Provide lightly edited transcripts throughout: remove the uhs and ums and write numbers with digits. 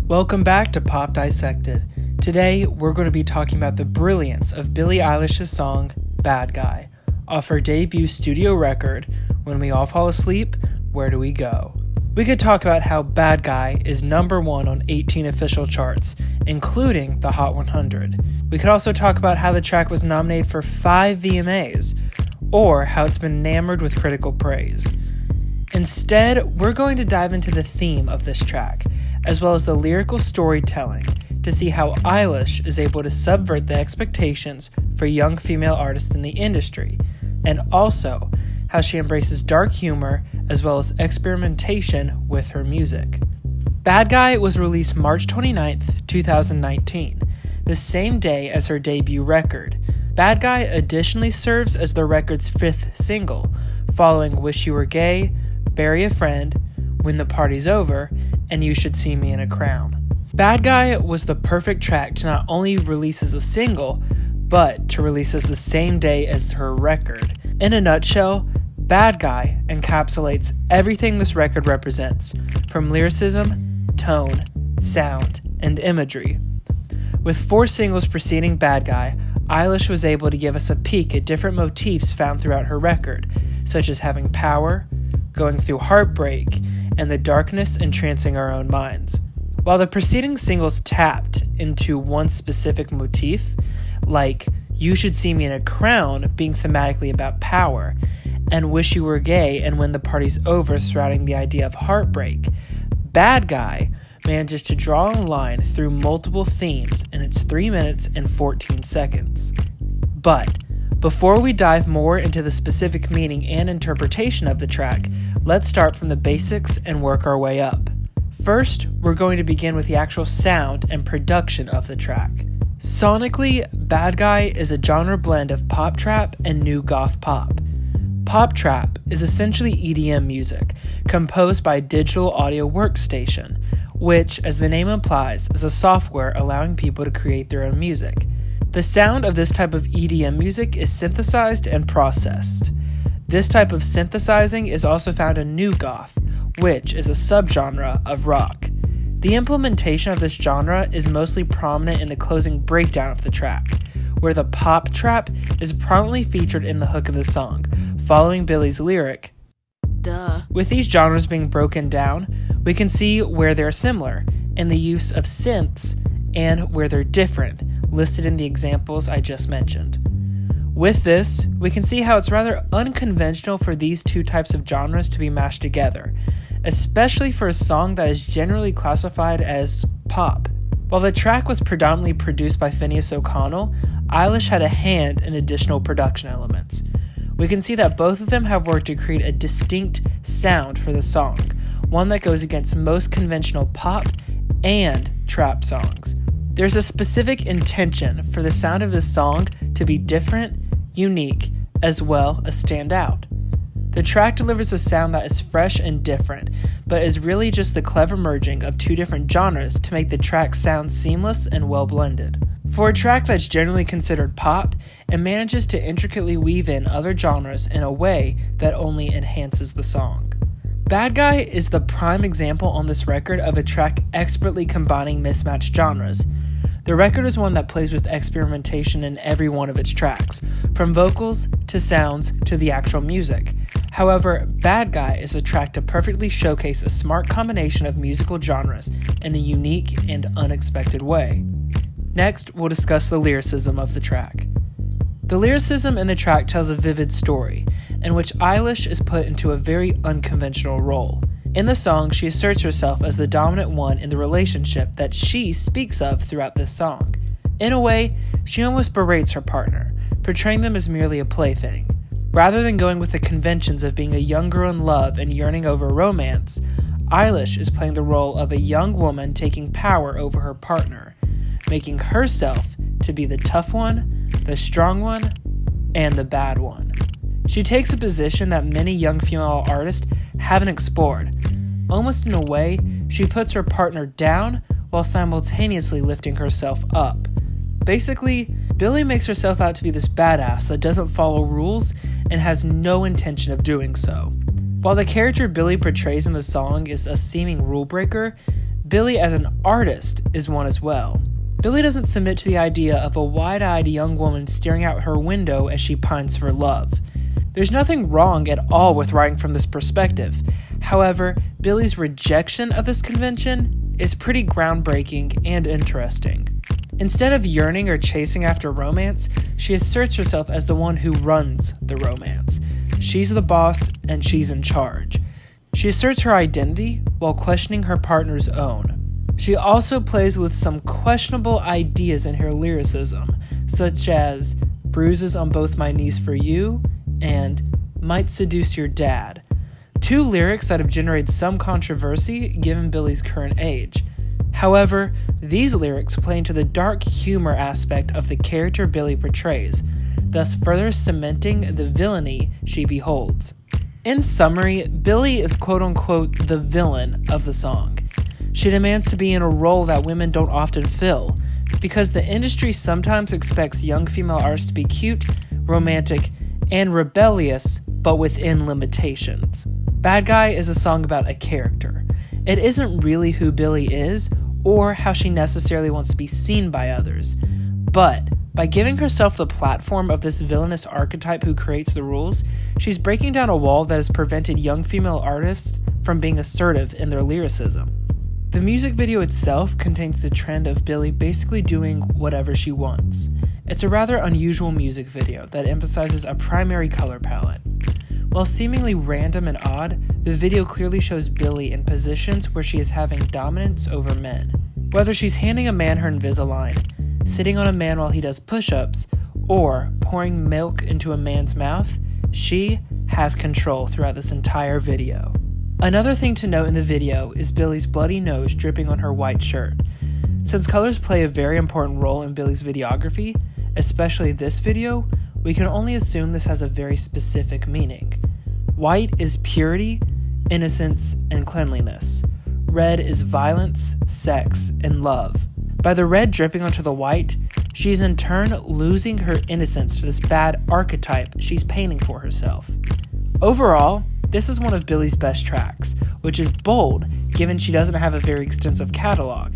Welcome back to Pop Dissected. Today, we're going to be talking about the brilliance of Billie Eilish's song, Bad Guy, off her debut studio record, When We All Fall Asleep, Where Do We Go? We could talk about how Bad Guy is number 1 on 18 official charts, including the Hot 100. We could also talk about how the track was nominated for 5 VMAs, or how it's been enamored with critical praise. Instead, we're going to dive into the theme of this track, as well as the lyrical storytelling, to see how Eilish is able to subvert the expectations for young female artists in the industry, and also how she embraces dark humor as well as experimentation with her music. Bad Guy was released March 29th, 2019, the same day as her debut record. Bad Guy additionally serves as the record's 5th single, following Wish You Were Gay, Bury a Friend, When the Party's Over, and You Should See Me in a Crown. Bad Guy was the perfect track to not only release as a single, but to release as the same day as her record. In a nutshell, Bad Guy encapsulates everything this record represents, from lyricism, tone, sound, and imagery. With 4 singles preceding Bad Guy, Eilish was able to give us a peek at different motifs found throughout her record, such as having power, going through heartbreak, and the darkness entrancing our own minds. While the preceding singles tapped into one specific motif, like You Should See Me in a Crown being thematically about power, and Wish You Were Gay and When the Party's Over surrounding the idea of heartbreak, Bad Guy manages to draw a line through multiple themes in its 3 minutes and 14 seconds. But before we dive more into the specific meaning and interpretation of the track, let's start from the basics and work our way up. First, we're going to begin with the actual sound and production of the track. Sonically, Bad Guy is a genre blend of pop trap and new goth pop. Pop trap is essentially EDM music, composed by a digital audio workstation, which, as the name implies, is a software allowing people to create their own music. The sound of this type of EDM music is synthesized and processed. This type of synthesizing is also found in new goth, which is a subgenre of rock. The implementation of this genre is mostly prominent in the closing breakdown of the track, where the pop trap is prominently featured in the hook of the song, following Billie's lyric. Duh. With these genres being broken down, we can see where they're similar in the use of synths and where they're different, listed in the examples I just mentioned. With this, we can see how it's rather unconventional for these two types of genres to be mashed together, especially for a song that is generally classified as pop. While the track was predominantly produced by Phineas O'Connell, Eilish had a hand in additional production elements. We can see that both of them have worked to create a distinct sound for the song, one that goes against most conventional pop and trap songs. There's a specific intention for the sound of this song to be different, unique, as well as stand out. The track delivers a sound that is fresh and different, but is really just the clever merging of 2 different genres to make the track sound seamless and well blended. For a track that's generally considered pop, it manages to intricately weave in other genres in a way that only enhances the song. Bad Guy is the prime example on this record of a track expertly combining mismatched genres. The record is one that plays with experimentation in every one of its tracks, from vocals to sounds to the actual music. However, Bad Guy is a track to perfectly showcase a smart combination of musical genres in a unique and unexpected way. Next, we'll discuss the lyricism of the track. The lyricism in the track tells a vivid story, in which Eilish is put into a very unconventional role. In the song, she asserts herself as the dominant one in the relationship that she speaks of throughout this song. In a way, she almost berates her partner, portraying them as merely a plaything. Rather than going with the conventions of being a young girl in love and yearning over romance, Eilish is playing the role of a young woman taking power over her partner, making herself to be the tough one, the strong one, and the bad one. She takes a position that many young female artists haven't explored. Almost in a way, she puts her partner down while simultaneously lifting herself up. Basically, Billie makes herself out to be this badass that doesn't follow rules and has no intention of doing so. While the character Billie portrays in the song is a seeming rule breaker, Billie as an artist is one as well. Billie doesn't submit to the idea of a wide-eyed young woman staring out her window as she pines for love. There's nothing wrong at all with writing from this perspective. However, Billie's rejection of this convention is pretty groundbreaking and interesting. Instead of yearning or chasing after romance, she asserts herself as the one who runs the romance. She's the boss and she's in charge. She asserts her identity while questioning her partner's own. She also plays with some questionable ideas in her lyricism, such as bruises on both my knees for you and might seduce your dad. Two lyrics that have generated some controversy given Billie's current age. However, these lyrics play into the dark humor aspect of the character Billie portrays, thus further cementing the villainy she beholds. In summary, Billie is quote-unquote the villain of the song. She demands to be in a role that women don't often fill, because the industry sometimes expects young female artists to be cute, romantic, and rebellious, but within limitations. Bad Guy is a song about a character. It isn't really who Billie is, or how she necessarily wants to be seen by others. But by giving herself the platform of this villainous archetype who creates the rules, she's breaking down a wall that has prevented young female artists from being assertive in their lyricism. The music video itself contains the trend of Billie basically doing whatever she wants. It's a rather unusual music video that emphasizes a primary color palette. While seemingly random and odd, the video clearly shows Billie in positions where she is having dominance over men. Whether she's handing a man her Invisalign, sitting on a man while he does push-ups, or pouring milk into a man's mouth, she has control throughout this entire video. Another thing to note in the video is Billie's bloody nose dripping on her white shirt. Since colors play a very important role in Billie's videography, especially this video, we can only assume this has a very specific meaning. White is purity, innocence, and cleanliness. Red is violence, sex, and love. By the red dripping onto the white, she's in turn losing her innocence to this bad archetype she's painting for herself. Overall, this is one of Billie's best tracks, which is bold given she doesn't have a very extensive catalog.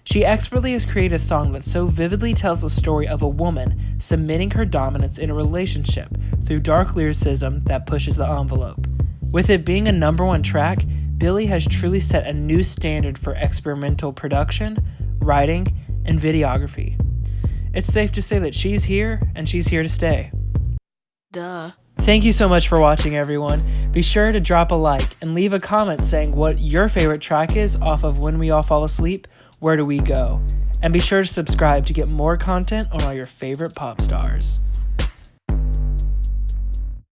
She expertly has created a song that so vividly tells the story of a woman submitting her dominance in a relationship through dark lyricism that pushes the envelope. With it being a #1 track, Billie has truly set a new standard for experimental production, writing, and videography. It's safe to say that she's here, and she's here to stay. Duh. Thank you so much for watching, everyone. Be sure to drop a like and leave a comment saying what your favorite track is off of When We All Fall Asleep, Where Do We Go? And be sure to subscribe to get more content on all your favorite pop stars.